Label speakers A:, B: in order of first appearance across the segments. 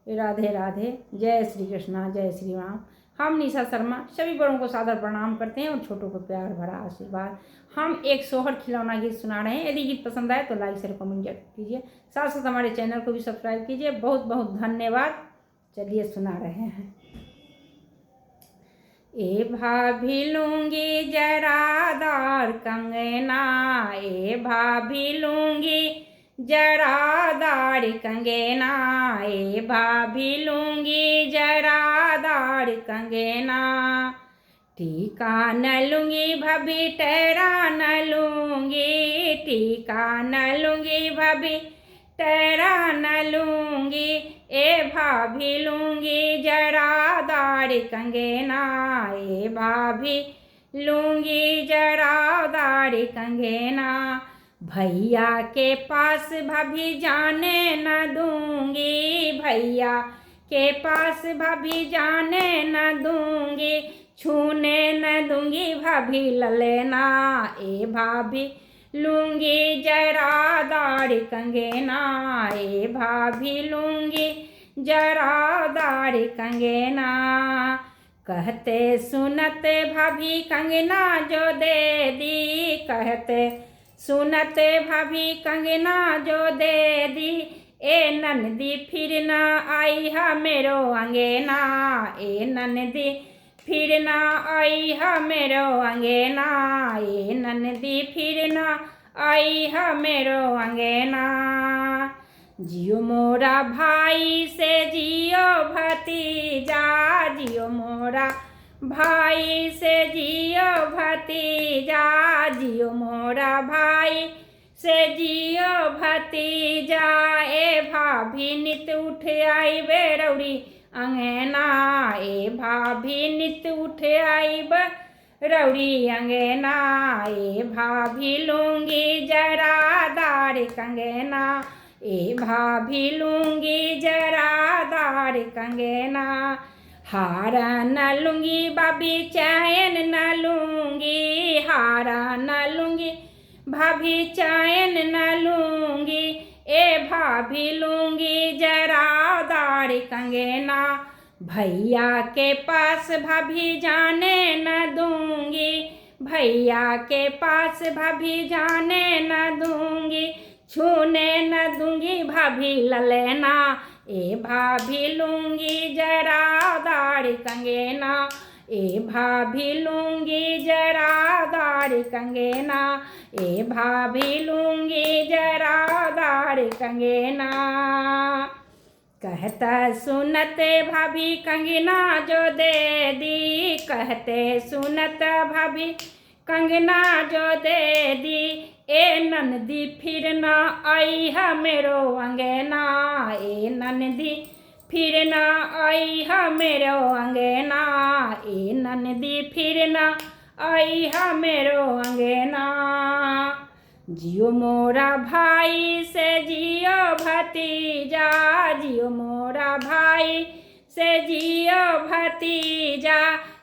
A: राधे राधे। जय श्री कृष्णा, जय श्री राम। हम निशा शर्मा सभी बड़ों को सादर प्रणाम करते हैं और छोटों को प्यार भरा आशीर्वाद। हम एक सोहर खिलौना गीत सुना रहे हैं। यदि गीत पसंद आए तो लाइक शेयर कमेंट जरूर कीजिए। साथ साथ हमारे चैनल को भी सब्सक्राइब कीजिए। बहुत बहुत धन्यवाद। चलिए सुना रहे हैं। ए भाभी लूंगी जरादार कंगना, ए भाभी लूंगी जरादार कंगना, ए भाभी लूंगी जरादार कंगना। टीका न लूंगी भाभी टेरा न लूंगी, टीका न लूंगी भाभी टेरा न लूंगी, ए भाभी लूंगी जरादार कंगना, ए भाभी लूंगी जरादार कंगना। भैया के पास भाभी जाने न दूंगी, भैया के पास भाभी जाने न दूंगी, छूने न दूंगी भाभी ललेना, ए भाभी लूंगी जरादार कंगना, ए भाभी लूंगी जरादार कंगना। कहते सुनते भाभी कंगना जो दे दी, कहते सुनते भाभी कंगना जो दे दी, ए ननदी फिर न आई है मेरो अंगना, ए ननदी फिर न आई है मेरो अंगना, ए ननदी फिर न आई है मेरो अंगना। जियो मोरा भाई से जियो भतीजा, जियो मोरा भाई से जियो भतीजा, जियो मोरा भाई से जियो भतीजा, ए भाभी नित उठ आई बेरौरी अंगना, ए भाभी नित उठ आई बेरौरी अंगना, ए भाभी लूंगी जरादार कंगना, ए भाभी लूंगी जरादार कंगना। हारा न लूंगी भाभी चैन न लूंगी, हारा न लूंगी भाभी चैन न लूंगी, ए भाभी लूंगी जरादार कंगना। भैया के पास भाभी जाने न दूंगी, भैया के पास भाभी जाने न दूंगी, छूने न दूंगी भाभी ललेना, ए भाभी लूंगी जरादार कंगना, ए भाभी लूंगी जरादार कंगना, ए भाभी लूंगी जरादार कंगना। कहता सुनते भाभी कंगना जो दे दी, कहते सुनत भाभी कंगना जो दे दी, ए ननदी फिर न आई है मेरो अंगना, ए ननदी फिर न आई है मेरो अंगना, ए ननदी फिर न आई है मेरो अंगना। जियो मोरा भाई से जियो भतीजा, जियो मोरा भाई से जियो भतीजा,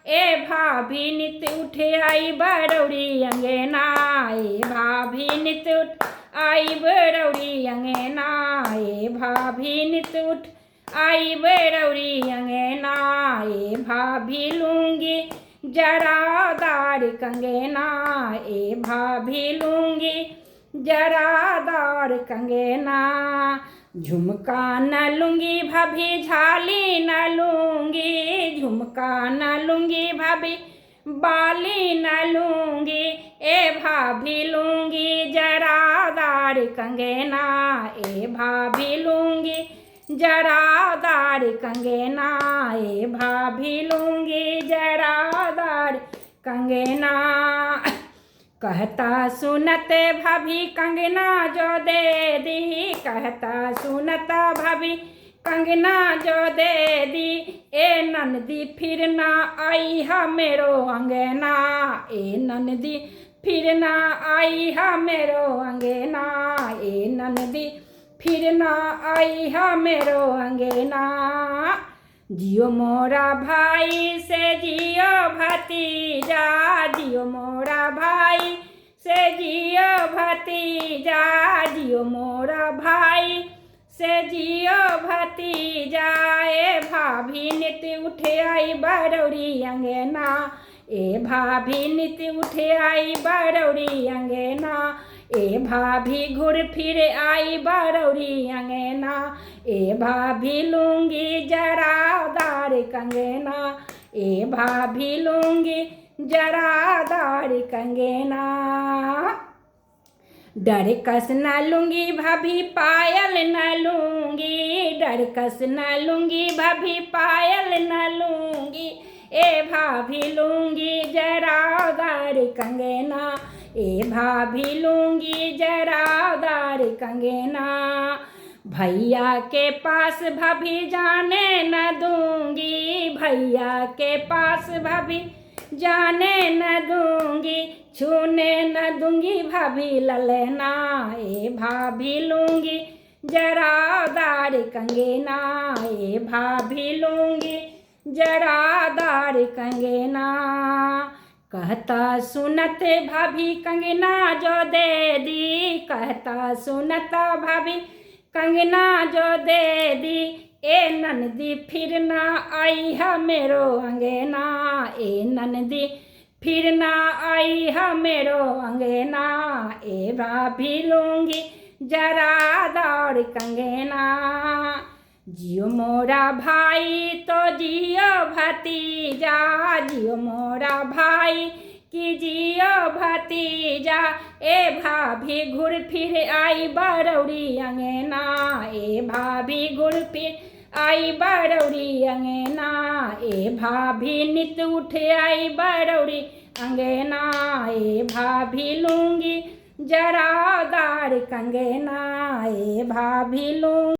A: ए भाभी नित उठ आई बरौरी अंगना, ए भाभी नित उठ आई बरौरी अंगना, ए भाभी नित उठ आई बरौरी अंगना, ए भाभी लूंगी जरादार कंगना, ए भाभी लूंगी जरादार कंगना। झुमका न लूंगी भाभी झाली न लूंगी, झुमका न लूंगी भाभी बाली न लूंगी, ए भाभी लूंगी जरादार कंगना, ए भाभी लूंगी जरादार कंगना, ए भाभी लूंगी जरादार कंगना। कहता सुनते भाभी कंगना जो दे दी, कहता सुनता भाभी कंगना जो दे दी, ए ननदी फिर न आई है मेरो अंगना, ए ननदी फिर न आई है मेरो अंगना, ए ननदी फिर न आई है मेरो अंगना। जियो मोरा भाई से जियो भतीजा, जियो मोरा भाई से जियो भतीजा, जियो मोरा भाई से जियो भतीजा ए भाभी नित उठे आई बरौरी अंगना ए भाभी नित उठे आई बरौरी अंगना ए भाभी घुर फिर आई बरौरी अंगना ए भाभी लूंगी जरादार कंगना ए भाभी लूंगी जरादार कंगना डर कस न लूंगी भाभी पायल न लूंगी डर कस न लूंगी भाभी पायल न लूंगी ए भाभी लूंगी जरादार कंगना ए भाभी लूंगी जरादार कंगना भैया के पास भाभी जाने न दूंगी भैया के पास भाभी जाने न दूंगी छूने न दूंगी भाभी ललना ए भाभी लूंगी जरादार कंगना ए भाभी लूंगी जरादार कंगना कहता सुनत भाभी कंगना जो दे दी कहता सुनता भाभी कंगना जो दे दी ए ननदी फिर ना आई है मेरो अंगना ए ननदी फिर ना आई है मेरो अंगना ए भाभी लूंगी जरादार कंगना जियो मोरा भाई तो जियो भतीजा जियो मोरा भाई कि जियो भतीजा ए भाभी घुर फिर आई बरौरी अंगना ए भाभी घुर फिर आई बरौरी अंगना ए भाभी नित उठ आई बरौरी अंगना ए भाभी लूंगी जरादार कंगना ए भाभी लूंगी